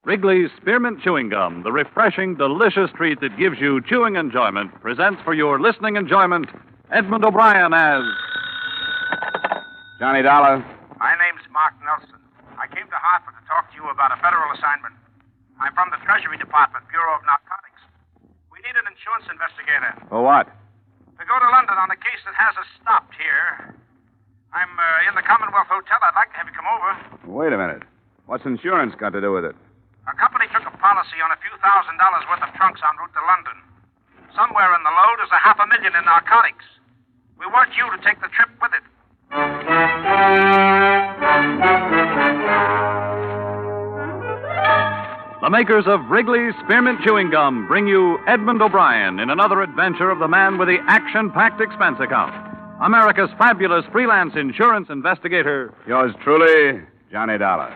Wrigley's Spearmint Chewing Gum, the refreshing, delicious treat that gives you chewing enjoyment, presents for your listening enjoyment Edmund O'Brien as Johnny Dollar. My name's Mark Nelson. I came to Hartford to talk to you about a federal assignment. I'm from the Treasury Department, Bureau of Narcotics. We need an insurance investigator. For what? To go to London on a case that has us stopped here. I'm in the Commonwealth Hotel. I'd like to have you come over. Wait a minute. What's insurance got to do with it? Our company took a policy on a few $1,000s worth of trunks en route to London. Somewhere in the load is $500,000 in narcotics. We want you to take the trip with it. the makers of Wrigley's Spearmint Chewing Gum bring you Edmund O'Brien in another adventure of the man with the action-packed expense account. America's fabulous freelance insurance investigator. Yours truly, Johnny Dollar.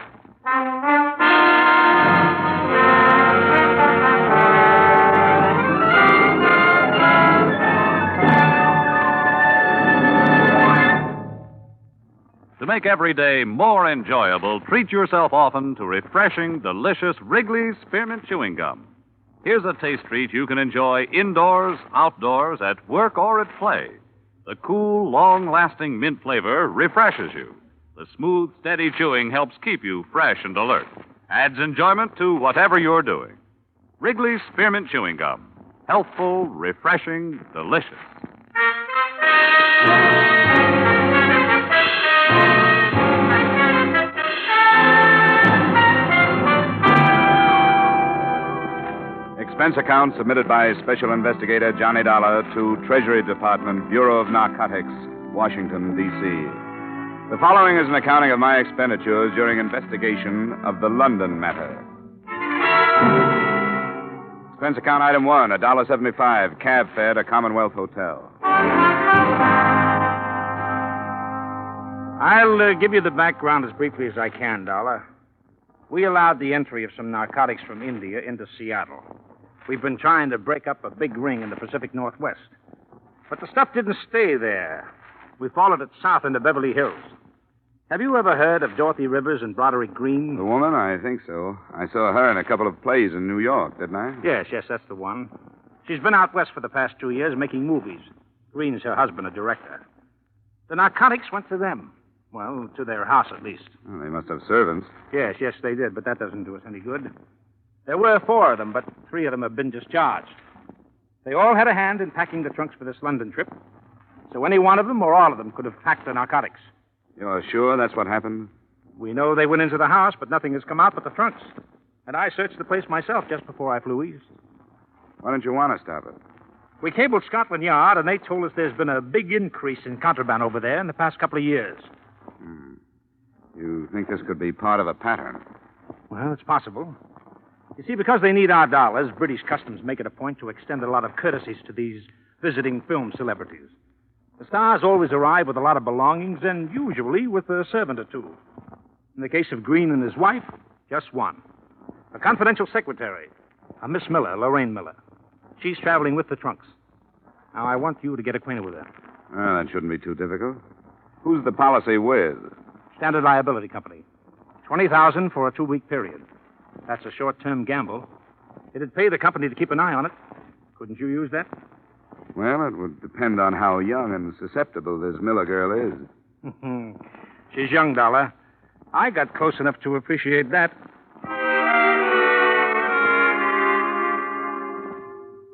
To make every day more enjoyable, treat yourself often to refreshing, delicious Wrigley's Spearmint Chewing Gum. Here's a taste treat you can enjoy indoors, outdoors, at work, or at play. The cool, long-lasting mint flavor refreshes you. The smooth, steady chewing helps keep you fresh and alert. Adds enjoyment to whatever you're doing. Wrigley's Spearmint Chewing Gum. Healthful, refreshing, delicious. Expense account submitted by Special Investigator Johnny Dollar to Treasury Department, Bureau of Narcotics, Washington, D.C. The following is an accounting of my expenditures during investigation of the London matter. Expense account item 1, $1.75, cab fare to Commonwealth Hotel. I'll give you the background as briefly as I can, Dollar. We allowed the entry of some narcotics from India into Seattle. We've been trying to break up a big ring in the Pacific Northwest. But the stuff didn't stay there. We followed it south into Beverly Hills. Have you ever heard of Dorothy Rivers and Broderick Green? The woman? I think so. I saw her in a couple of plays in New York, didn't I? Yes, that's the one. She's been out west for the past 2 years making movies. Green's her husband, a director. The narcotics went to them. Well, to their house, at least. Well, they must have servants. Yes, they did, but that doesn't do us any good. There were 4 of them, but 3 of them have been discharged. They all had a hand in packing the trunks for this London trip. So any one of them or all of them could have packed the narcotics. You're sure that's what happened? We know they went into the house, but nothing has come out but the trunks. And I searched the place myself just before I flew east. Why don't you want to stop it? We cabled Scotland Yard, and they told us there's been a big increase in contraband over there in the past couple of years. You think this could be part of a pattern? Well, it's possible. You see, because they need our dollars, British Customs make it a point to extend a lot of courtesies to these visiting film celebrities. The stars always arrive with a lot of belongings and usually with a servant or 2. In the case of Green and his wife, just 1. A confidential secretary, a Miss Miller, Lorraine Miller. She's traveling with the trunks. Now, I want you to get acquainted with her. Well, that shouldn't be too difficult. Who's the policy with? Standard Liability Company. $20,000 for a 2-week period. That's a short-term gamble. It'd pay the company to keep an eye on it. Couldn't you use that? Well, it would depend on how young and susceptible this Miller girl is. She's young, Dollar. I got close enough to appreciate that.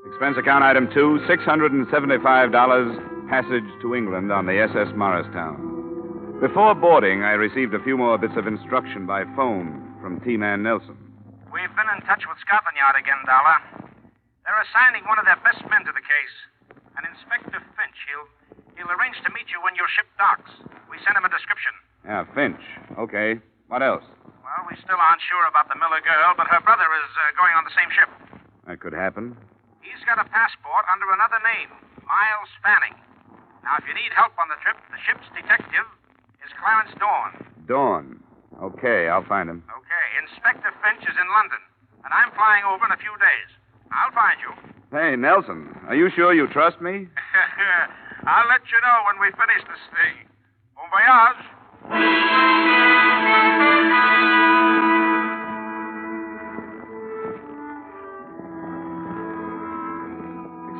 Expense account item 2, $675, passage to England on the SS Morristown. Before boarding, I received a few more bits of instruction by phone from T-Man Nelson. We've been in touch with Scotland Yard again, Dollar. They're assigning one of their best men to the case. An Inspector Finch. He'll arrange to meet you when your ship docks. We sent him a description. Yeah, Finch. Okay. What else? Well, we still aren't sure about the Miller girl, but her brother is going on the same ship. That could happen. He's got a passport under another name, Miles Fanning. Now, if you need help on the trip, the ship's detective is Clarence Dawn. Dawn. Okay, I'll find him. Okay. Inspector Finch is in London, and I'm flying over in a few days. I'll find you. Hey, Nelson, are you sure you trust me? I'll let you know when we finish this thing. Bon voyage.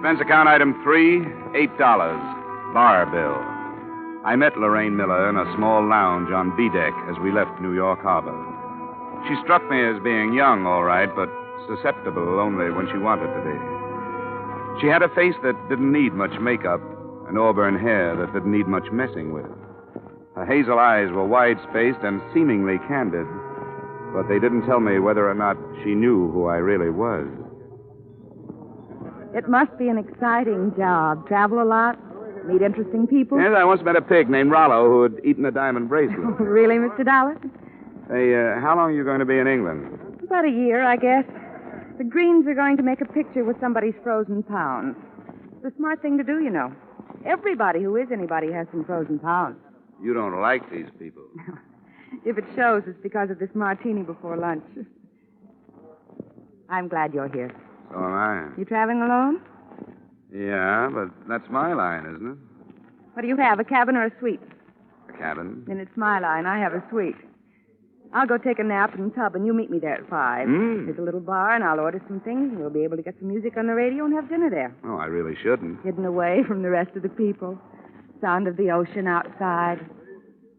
Expense account item 3, $8. Bar bill. I met Lorraine Miller in a small lounge on B deck as we left New York Harbor. She struck me as being young, all right, but susceptible only when she wanted to be. She had a face that didn't need much makeup and auburn hair that didn't need much messing with. Her hazel eyes were wide-spaced and seemingly candid, but they didn't tell me whether or not she knew who I really was. It must be an exciting job. Travel a lot? Meet interesting people? Yes, I once met a pig named Rollo who had eaten a diamond bracelet. Really, Mr. Dollar? Hey, how long are you going to be in England? About a year, I guess. The Greens are going to make a picture with somebody's frozen pounds. It's a smart thing to do, you know. Everybody who is anybody has some frozen pounds. You don't like these people. If it shows, it's because of this martini before lunch. I'm glad you're here. So am I. You traveling alone? Yeah, but that's my line, isn't it? What do you have, a cabin or a suite? A cabin. Then it's my line. I have a suite. I'll go take a nap in the tub, and you meet me there at 5. There's a little bar, and I'll order some things, and we'll be able to get some music on the radio and have dinner there. Oh, I really shouldn't. Hidden away from the rest of the people. Sound of the ocean outside.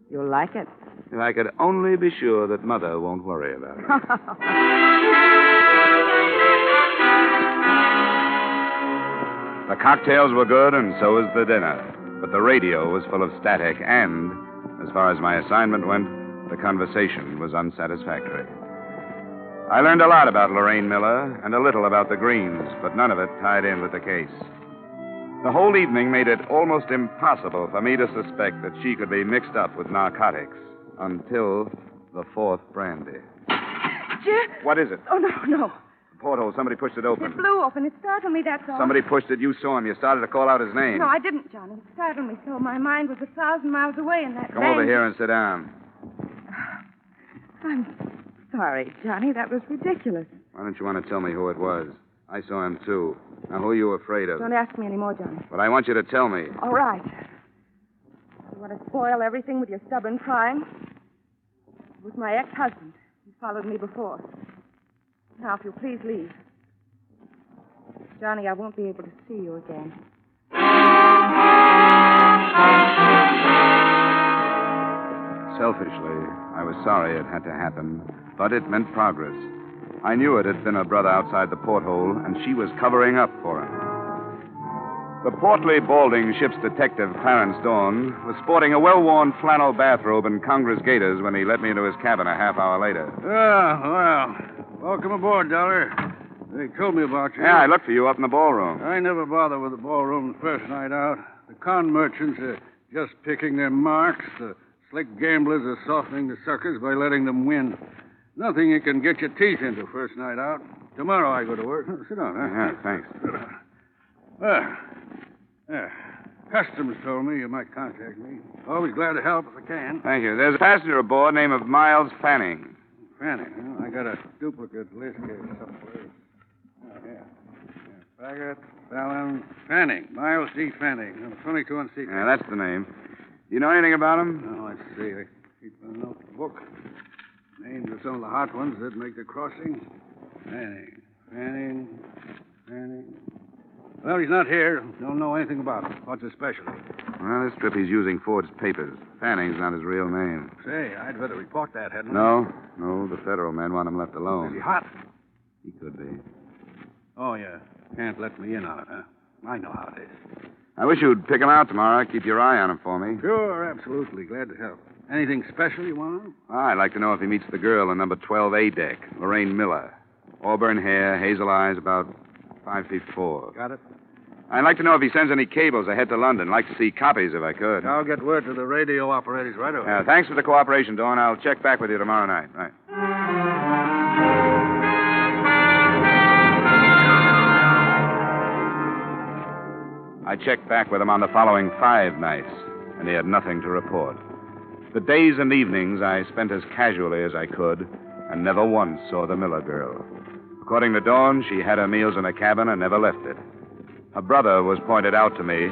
You'll like it. If I could only be sure that Mother won't worry about it. The cocktails were good, and so was the dinner. But the radio was full of static, and, as far as my assignment went, the conversation was unsatisfactory. I learned a lot about Lorraine Miller and a little about the Greens, but none of it tied in with the case. The whole evening made it almost impossible for me to suspect that she could be mixed up with narcotics until the fourth brandy. Jim? What is it? Oh, no. The porthole. Somebody pushed it open. It flew open. It startled me, that's all. Somebody pushed it. You saw him. You started to call out his name. No, I didn't, Johnny. It startled me so. My mind was 1,000 miles away in that Come over here and sit down. I'm sorry, Johnny. That was ridiculous. Why don't you want to tell me who it was? I saw him, too. Now, who are you afraid of? Don't ask me any more, Johnny. But I want you to tell me. All right. You want to spoil everything with your stubborn prying? It was my ex-husband. He followed me before. Now, if you'll please leave. Johnny, I won't be able to see you again. Selfishly, I was sorry it had to happen, but it meant progress. I knew it had been her brother outside the porthole, and she was covering up for him. The portly, balding ship's detective, Clarence Dawn, was sporting a well-worn flannel bathrobe and Congress gaiters when he let me into his cabin a half hour later. Well, welcome aboard, Dollar. They told me about you. Yeah, I looked for you up in the ballroom. I never bother with the ballroom the first night out. The con merchants are just picking their marks. The slick gamblers are softening the suckers by letting them win. Nothing you can get your teeth into first night out. Tomorrow I go to work. Sit down, huh? Yeah, thanks. Customs told me you might contact me. Always glad to help if I can. Thank you. There's a passenger aboard named of Miles Fanning. Fanning, huh? I got a duplicate list here somewhere. Oh, yeah. Baggett, Fallon, Fanning. Miles D. Fanning. Number 22 on secret. Yeah, that's the name. Do you know anything about him? Oh, let's see. I keep a notebook. Names of some of the hot ones that make the crossing. Fanning. Well, he's not here. Don't know anything about him. What's his specialty? Well, this trip he's using forged papers. Fanning's not his real name. Say, I'd better report that, hadn't I? No, the federal men want him left Is alone. he hot? He could be. Oh, yeah. Can't let me in on it, huh? I know how it is. I wish you'd pick him out tomorrow. Keep your eye on him for me. Sure, absolutely. Glad to help. Anything special you want? I'd like to know if he meets the girl on number 12A deck, Lorraine Miller. Auburn hair, hazel eyes, about 5'4". Got it? I'd like to know if he sends any cables ahead to London. I'd like to see copies if I could. I'll get word to the radio operators right away. Thanks for the cooperation, Dawn. I'll check back with you tomorrow night. Right. I checked back with him on the following 5 nights, and he had nothing to report. The days and evenings I spent as casually as I could, and never once saw the Miller girl. According to Dawn, she had her meals in a cabin and never left it. Her brother was pointed out to me,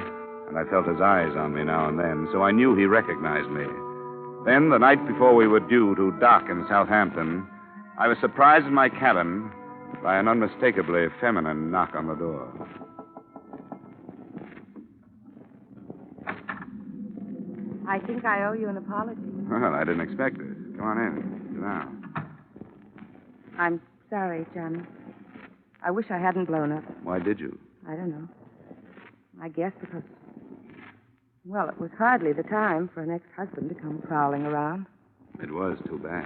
and I felt his eyes on me now and then, so I knew he recognized me. Then, the night before we were due to dock in Southampton, I was surprised in my cabin by an unmistakably feminine knock on the door. I think I owe you an apology. Well, I didn't expect this. Come on in. Sit down. I'm sorry, Johnny. I wish I hadn't blown up. Why did you? I don't know. I guess because, well, it was hardly the time for an ex-husband to come prowling around. It was too bad.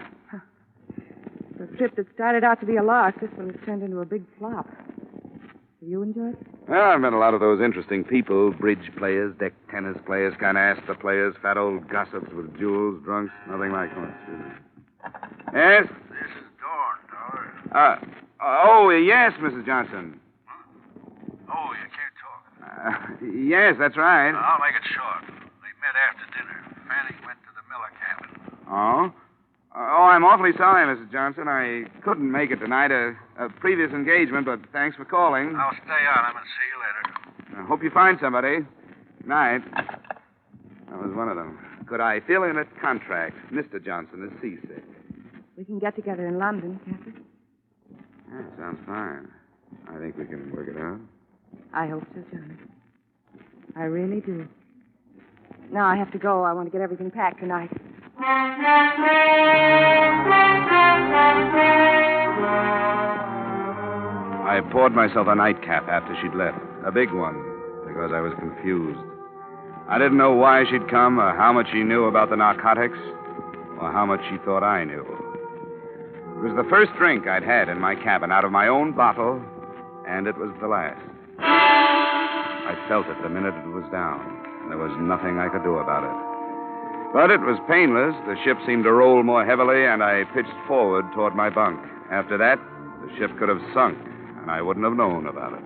The trip that started out to be a lark, this one has turned into a big flop. Have you enjoyed it? Well, I've met a lot of those interesting people, bridge players, deck tennis players, kind of ask the players, fat old gossips with jewels, drunks, nothing like much. Yes? This is Dawn, Dollar. Yes, Mrs. Johnson. Oh, you can't talk. Yes, that's right. I'll make it short. They met after dinner. Fanning went to the Miller cabin. Oh? I'm awfully sorry, Mrs. Johnson. I couldn't make it tonight. A previous engagement, but thanks for calling. I'll stay on him and see you later. I hope you find somebody. Good night. That was one of them. Could I fill in a contract? Mr. Johnson is seasick. We can get together in London, can't we? Yeah, sounds fine. I think we can work it out. I hope so, Johnny. I really do. Now I have to go. I want to get everything packed tonight. I poured myself a nightcap after she'd left. A big one, because I was confused. I didn't know why she'd come, or how much she knew about the narcotics, or how much she thought I knew. It was the first drink I'd had in my cabin out of my own bottle, and it was the last. I felt it the minute it was down. There was nothing I could do about it. But it was painless. The ship seemed to roll more heavily, and I pitched forward toward my bunk. After that, the ship could have sunk, and I wouldn't have known about it.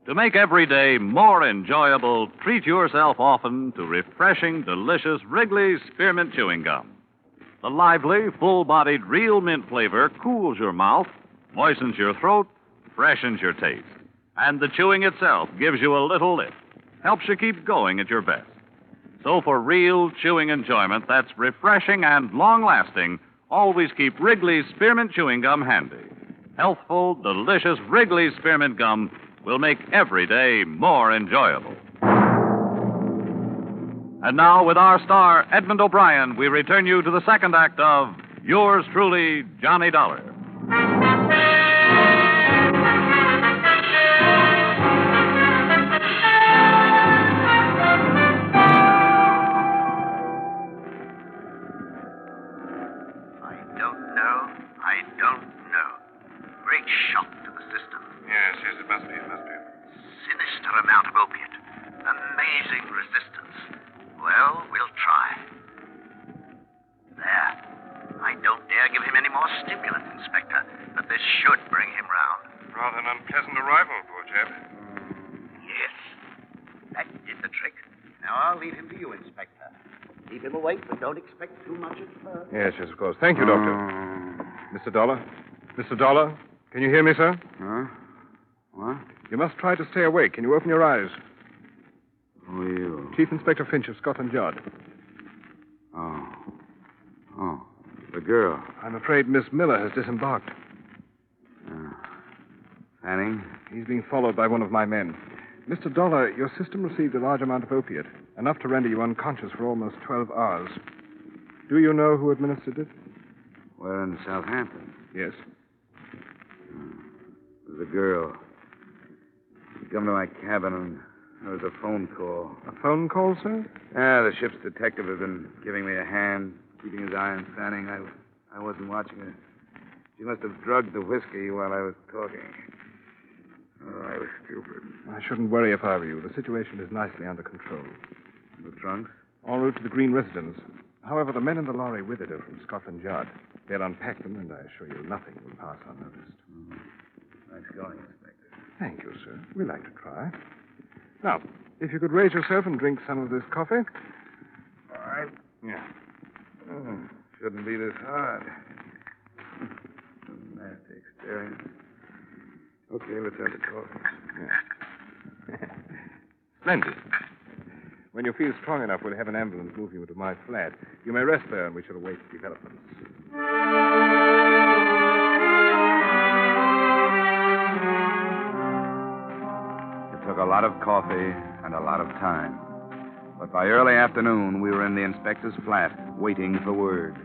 To make every day more enjoyable, treat yourself often to refreshing, delicious Wrigley's Spearmint Chewing Gum. The lively, full-bodied real mint flavor cools your mouth, moistens your throat, freshens your taste. And the chewing itself gives you a little lift, helps you keep going at your best. So for real chewing enjoyment that's refreshing and long-lasting, always keep Wrigley's Spearmint Chewing Gum handy. Healthful, delicious Wrigley's Spearmint Gum will make every day more enjoyable. And now, with our star, Edmund O'Brien, we return you to the second act of Yours Truly, Johnny Dollar. I don't know. Great shock to the system. Yes, it must be. Sinister amount of opiate. Amazing resistance. Well, we'll try. There. I don't dare give him any more stimulant, Inspector, but this should bring him round. Rather an unpleasant arrival, poor chap. Yes. That did the trick. Now I'll leave him to you, Inspector. Keep him awake, but don't expect too much at first. Yes, of course. Thank you, Doctor. Mr. Dollar? Mr. Dollar? Can you hear me, sir? Huh? What? You must try to stay awake. Can you open your eyes? Who are you? Chief Inspector Finch of Scotland Yard. Oh, the girl. I'm afraid Miss Miller has disembarked. Fanning? He's being followed by one of my men. Mr. Dollar, your system received a large amount of opiate, enough to render you unconscious for almost 12 hours. Do you know who administered it? We're in Southampton. Yes. It was a girl. She come to my cabin and there was a phone call. A phone call, sir? Yeah, the ship's detective had been giving me a hand, keeping his eye on Fanning. I wasn't watching her. She must have drugged the whiskey while I was talking. Oh, I was stupid. I shouldn't worry if I were you. The situation is nicely under control. The trunks? En route to the Green residence. However, the men in the lorry with it are from Scotland Yard. They'll unpack them, and I assure you nothing will pass unnoticed. Nice going, Inspector. Thank you, sir. We like to try. Now, if you could raise yourself and drink some of this coffee. All right. Yeah. Shouldn't be this hard. Nasty experience. Okay, let's have the coffee. Yeah. Splendid. When you feel strong enough, we'll have an ambulance move you to my flat. You may rest there, and we shall await developments. It took a lot of coffee and a lot of time. But by early afternoon, we were in the inspector's flat, waiting for word.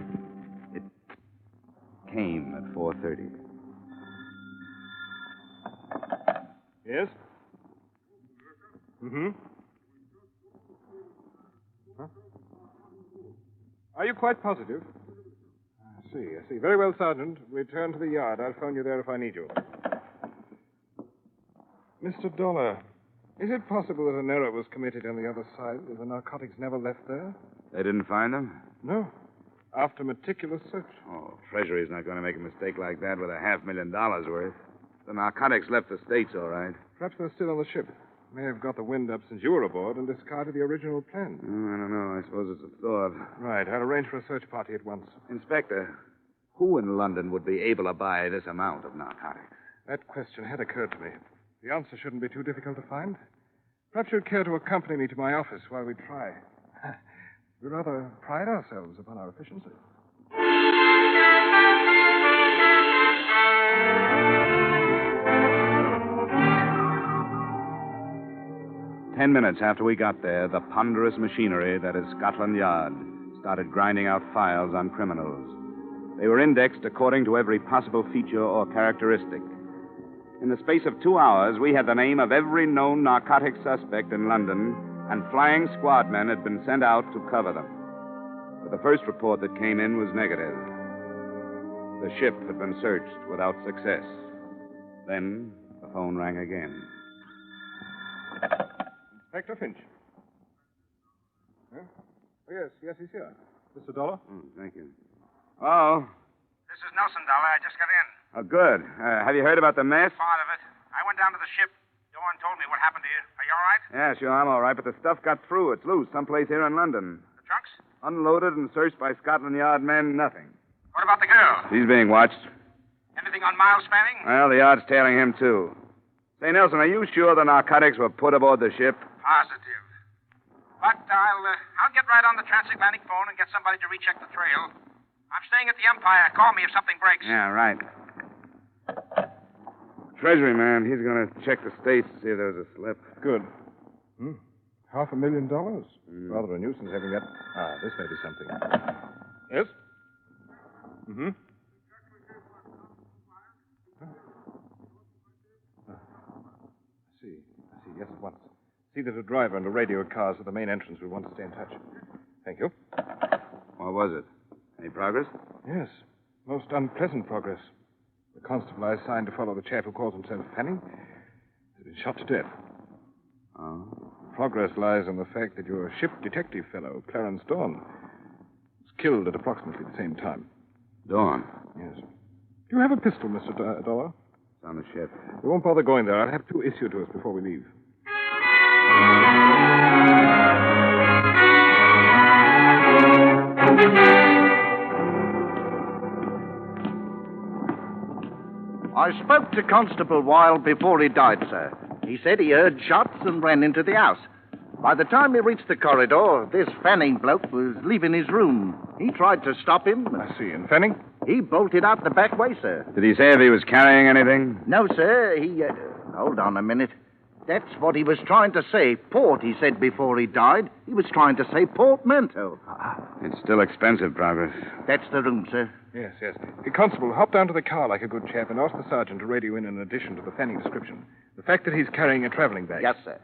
It came at 4:30. Yes? Mm-hmm. Huh? Are you quite positive? I see. Very well, Sergeant. Return to the yard. I'll phone you there if I need you. Mr. Dollar, is it possible that an error was committed on the other side, that the narcotics never left there? They didn't find them? No. After meticulous search. Oh, Treasury's not going to make a mistake like that with $500,000 worth. The narcotics left the States, all right. Perhaps they're still on the ship. May have got the wind up since you were aboard and discarded the original plan. I don't know. I suppose it's a thought. Right. I'll arrange for a search party at once. Inspector, who in London would be able to buy this amount of narcotics? That question had occurred to me. The answer shouldn't be too difficult to find. Perhaps you'd care to accompany me to my office while we try. We rather pride ourselves upon our efficiency. 10 minutes after we got there, the ponderous machinery that is Scotland Yard started grinding out files on criminals. They were indexed according to every possible feature or characteristic. In the space of 2 hours, we had the name of every known narcotic suspect in London, and flying squad men had been sent out to cover them. But the first report that came in was negative. The ship had been searched without success. Then the phone rang again. Inspector Finch. Huh? Oh, yes, he's here. Mr. Dollar? Thank you. Oh. This is Nelson, Dollar. I just got in. Oh, good. Have you heard about the mess? Part of it. I went down to the ship. Dorn told me what happened to you. Are you all right? Yeah, sure, I'm all right, but the stuff got through. It's loose someplace here in London. The trunks? Unloaded and searched by Scotland Yard men, nothing. What about the girl? She's being watched. Anything on Miles Fanning? Well, the Yard's tailing him, too. Say, Nelson, are you sure the narcotics were put aboard the ship? Positive. But I'll get right on the transatlantic phone and get somebody to recheck the trail. I'm staying at the Empire. Call me if something breaks. Yeah, right. Treasury man, he's going to check the States to see if there's a slip. Good. $500,000? Rather a nuisance having that. This may be something. Yes? Mm-hmm. I see. Yes, at once. See that a driver and a radio cars at the main entrance will want to stay in touch. Thank you. What was it? Any progress? Yes. Most unpleasant progress. The constable I assigned to follow the chap who calls himself Fanning has been shot to death. Oh? Progress lies in the fact that your ship detective fellow, Clarence Dawn, was killed at approximately the same time. Dawn? Yes. Do you have a pistol, Mr. Dollar? It's on the ship. We won't bother going there. I'll have two issued to us before we leave. I spoke to Constable Wilde before he died, sir. He said he heard shots and ran into the house. By the time he reached the corridor, this Fanning bloke was leaving his room. He tried to stop him. I see. And Fanning? He bolted out the back way, sir. Did he say if he was carrying anything? No, sir. He, hold on a minute. That's what he was trying to say. Port, he said before he died. He was trying to say portmanteau. It's still expensive, Progress. That's the room, sir. Yes. Constable, hop down to the car like a good chap and ask the sergeant to radio in an addition to the Fanning description. The fact that he's carrying a traveling bag. Yes, sir.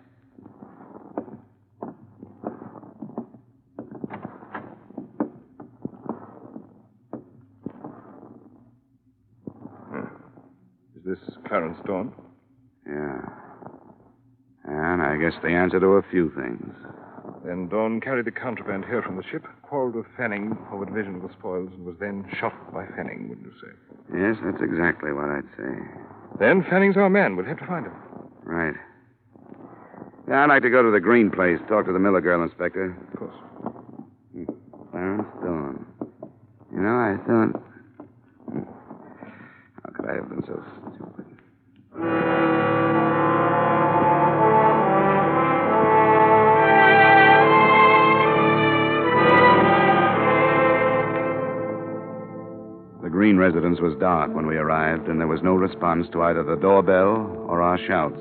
Is this Clarence Dawn? Yeah. And I guess the answer to a few things. Then Dawn carried the contraband here from the ship, quarreled with Fanning over division of the spoils, and was then shot by Fanning, wouldn't you say? Yes, that's exactly what I'd say. Then Fanning's our man. We'll have to find him. Right. Yeah, I'd like to go to the Green Place, talk to the Miller girl, Inspector. Of course. Clarence Dawn. You know, I thought... How could I have been so stupid? Auditions was dark when we arrived, and there was no response to either the doorbell or our shouts.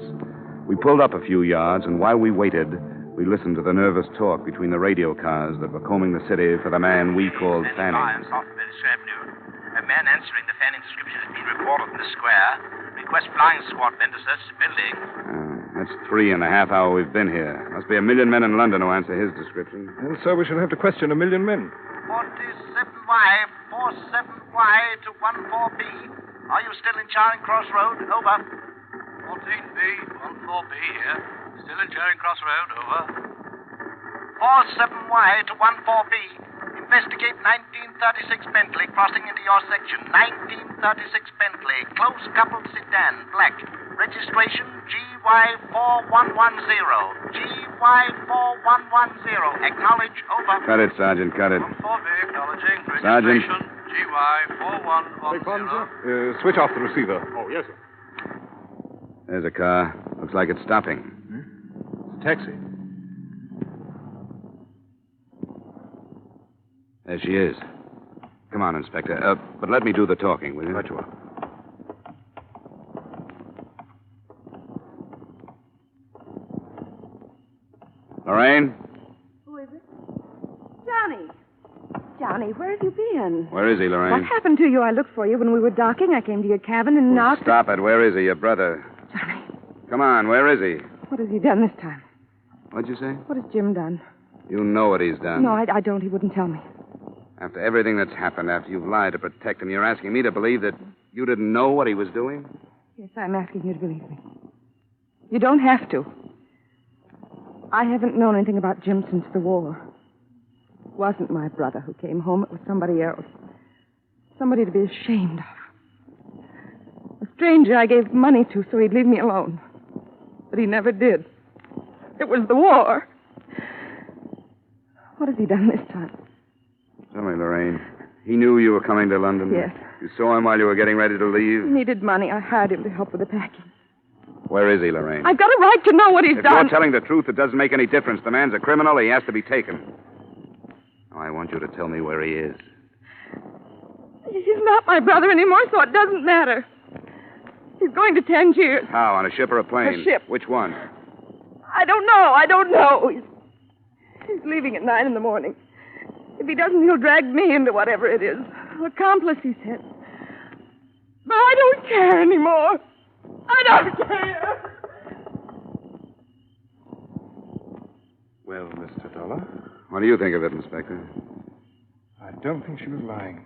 We pulled up a few yards, and while we waited, we listened to the nervous talk between the radio cars that were combing the city for the man we called Fanning. A man answering the Fanning description has been reported in the square. Request flying squad men to search the building. That's 3.5 hours we've been here. Must be 1 million men in London who answer his description. And so we shall have to question 1 million men. 47Y, 47Y to 14B. Are you still in Charing Cross Road? Over. 14B, 14B here. Still in Charing Cross Road. Over. 47Y to 14B. Investigate 1936 Bentley crossing into your section. 1936 Bentley. Close coupled sedan. Black. Registration GY4110. GY4110. Acknowledge. Over. Cut it, Sergeant. Cut it. 14B acknowledging. Sergeant. Registration GY4110. Switch off the receiver. Oh, yes, sir. There's a car. Looks like it's stopping. It's a taxi. There she is. Come on, Inspector. But let me do the talking, will you? Right you are. Lorraine? Who is it? Johnny. Johnny, where have you been? Where is he, Lorraine? What happened to you? I looked for you when we were docking. I came to your cabin and knocked. Stop it. Where is he, your brother? Johnny, Come on, where is he? what has he done this time? What'd you say? What has Jim done? You know what he's done. No, I don't. He wouldn't tell me. After everything that's happened, after you've lied to protect him, you're asking me to believe that you didn't know what he was doing? Yes, I'm asking you to believe me. You don't have to. I haven't known anything about Jim since the war. It wasn't my brother who came home. It was somebody else. Somebody to be ashamed of. A stranger I gave money to so he'd leave me alone. But he never did. It was the war. What has he done this time? Tell me, Lorraine. He knew you were coming to London? Yes. You saw him while you were getting ready to leave? He needed money. I hired him to help with the packing. Where is he, Lorraine? I've got a right to know what he's If done. you're telling the truth, it doesn't make any difference. The man's a criminal. He has to be taken. Now, I want you to tell me where he is. He's not my brother anymore, so it doesn't matter. He's going to Tangiers. How, on a ship or a plane? A ship. Which one? I don't know. He's leaving at 9 a.m. If he doesn't, he'll drag me into whatever it is. Accomplice, he said. But I don't care anymore. I don't care. Well, Mr. Dollar, What do you think of it, Inspector? I don't think she was lying.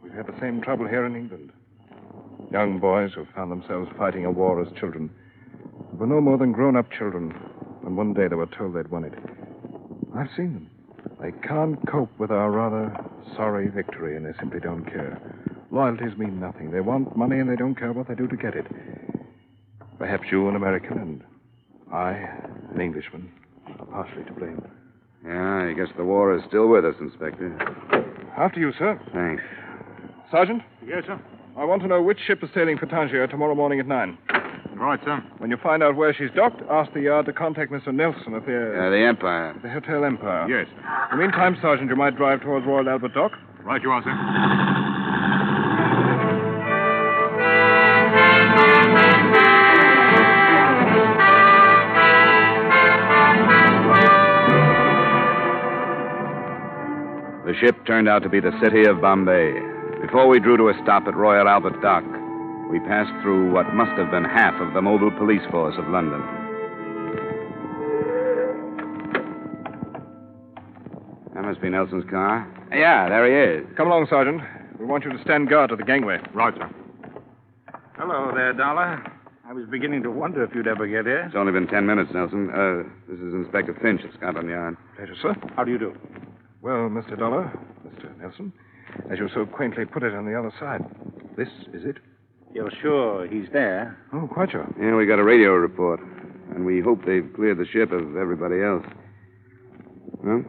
We've had the same trouble here in England. Young boys who found themselves fighting a war as children were no more than grown-up children when one day they were told they'd won it. I've seen them. They can't cope with our rather sorry victory, and they simply don't care. Loyalties mean nothing. They want money, and they don't care what they do to get it. Perhaps you, an American, and I, an Englishman, are partially to blame. Yeah, I guess the war is still with us, Inspector. After you, sir. Thanks. Sergeant, Yes, sir. I want to know which ship is sailing for Tangier tomorrow morning at 9. Right, sir. When you find out where she's docked, ask the yard to contact Mr. Nelson of The Empire. the Hotel Empire. Yes. In the meantime, Sergeant, you might drive towards Royal Albert Dock. Right you are, sir. The ship turned out to be the city of Bombay. Before we drew to a stop at Royal Albert Dock, we passed through what must have been half of the mobile police force of London. That must be Nelson's car. Yeah, there he is. Come along, Sergeant. We want you to stand guard at the gangway. Right, sir. Hello there, Dollar. I was beginning to wonder if you'd ever get here. It's only been 10 minutes, Nelson. This is Inspector Finch at Scotland Yard. Pleasure, sir. How do you do? Well, Mr. Dollar, Mr. Nelson, as you so quaintly put it on the other side, this is it? You're sure he's there? Oh, quite sure. Yeah, we got a radio report. And we hope they've cleared the ship of everybody else. Well,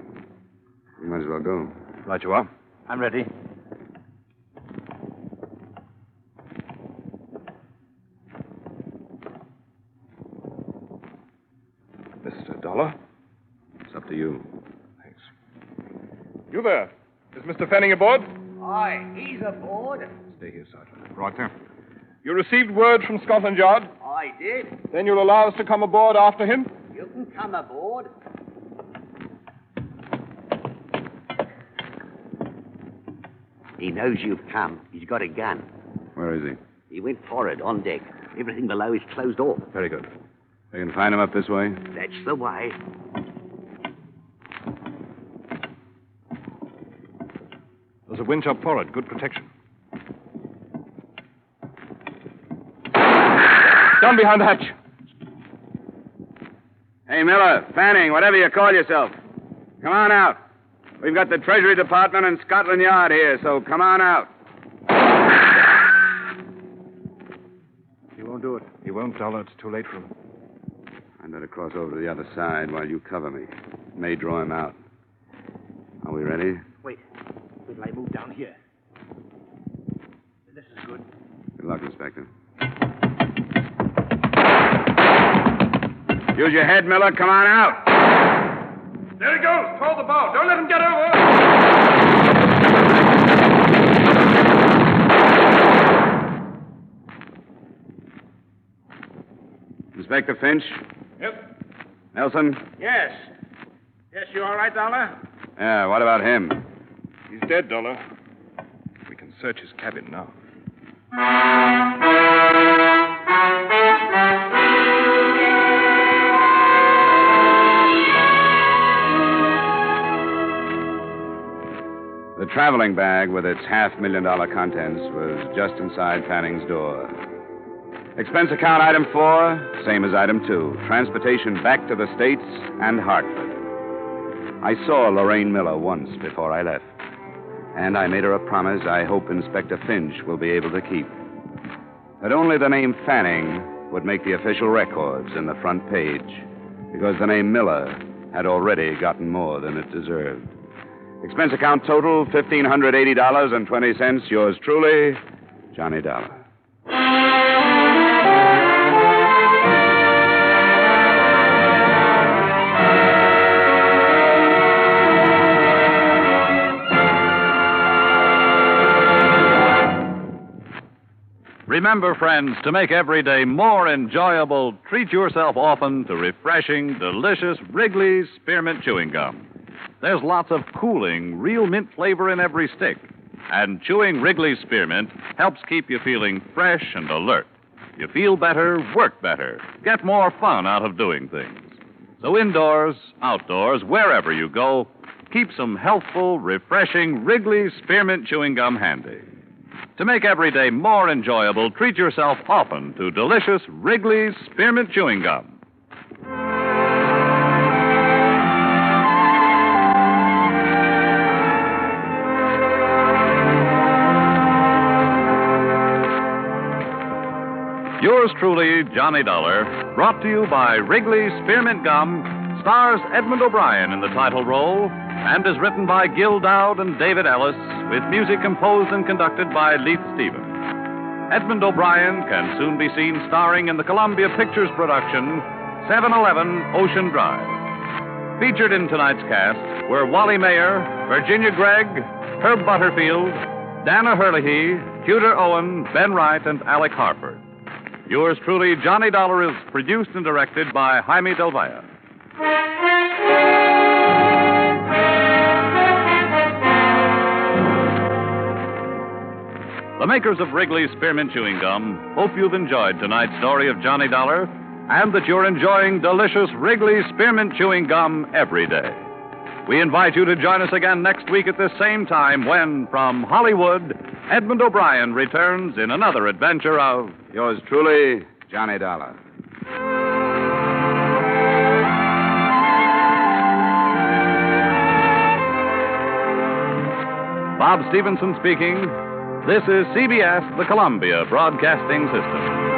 we might as well go. Right you are. I'm ready. Mr. Dollar? It's up to you. Thanks. You there. Is Mr. Fanning aboard? I Aye, he's aboard. Stay here, Sergeant. Right there. You received word from Scotland Yard? I did. Then you'll allow us to come aboard after him? You can come aboard. He knows you've come. He's got a gun. Where is he? He went forward, on deck. Everything below is closed off. Very good. We can find him up this way? That's the way. There's a winch up forward. Good protection. Down behind the hatch. Hey, Miller, Fanning, whatever you call yourself. Come on out. We've got the Treasury Department and Scotland Yard here, so come on out. He won't do it. He won't, Dollar. It's too late for him. I'd better cross over to the other side while you cover me. May draw him out. Are we ready? Wait till I move down here. This is good. Good luck, Inspector. Use your head, Miller. Come on out. There he goes. Throw the bow. Don't let him get over. Inspector Finch? Yep. Nelson? Yes. Yes, you all right, Dollar? Yeah, what about him? He's dead, Dollar. We can search his cabin now. The traveling bag with its $500,000 contents was just inside Fanning's door. Expense account item 4, same as item 2. Transportation back to the States and Hartford. I saw Lorraine Miller once before I left. And I made her a promise I hope Inspector Finch will be able to keep. That only the name Fanning would make the official records in the front page, because the name Miller had already gotten more than it deserved. Expense account total, $1,580.20. Yours truly, Johnny Dollar. Remember, friends, to make every day more enjoyable, treat yourself often to refreshing, delicious Wrigley's Spearmint Chewing Gum. There's lots of cooling, real mint flavor in every stick. And chewing Wrigley's Spearmint helps keep you feeling fresh and alert. You feel better, work better, get more fun out of doing things. So indoors, outdoors, wherever you go, keep some healthful, refreshing Wrigley's Spearmint Chewing Gum handy. To make every day more enjoyable, treat yourself often to delicious Wrigley's Spearmint Chewing Gum. Yours truly, Johnny Dollar, brought to you by Wrigley's Spearmint Gum, stars Edmund O'Brien in the title role, and is written by Gil Dowd and David Ellis, with music composed and conducted by Leith Stevens. Edmund O'Brien can soon be seen starring in the Columbia Pictures production, 711 Ocean Drive. Featured in tonight's cast were Wally Mayer, Virginia Gregg, Herb Butterfield, Dana Herlihy, Tudor Owen, Ben Wright, and Alec Harford. Yours truly, Johnny Dollar, is produced and directed by Jaime Del Valle. The makers of Wrigley's Spearmint Chewing Gum hope you've enjoyed tonight's story of Johnny Dollar and that you're enjoying delicious Wrigley's Spearmint Chewing Gum every day. We invite you to join us again next week at this same time when, from Hollywood, Edmund O'Brien returns in another adventure of... Yours truly, Johnny Dollar. Bob Stevenson speaking. This is CBS, the Columbia Broadcasting System.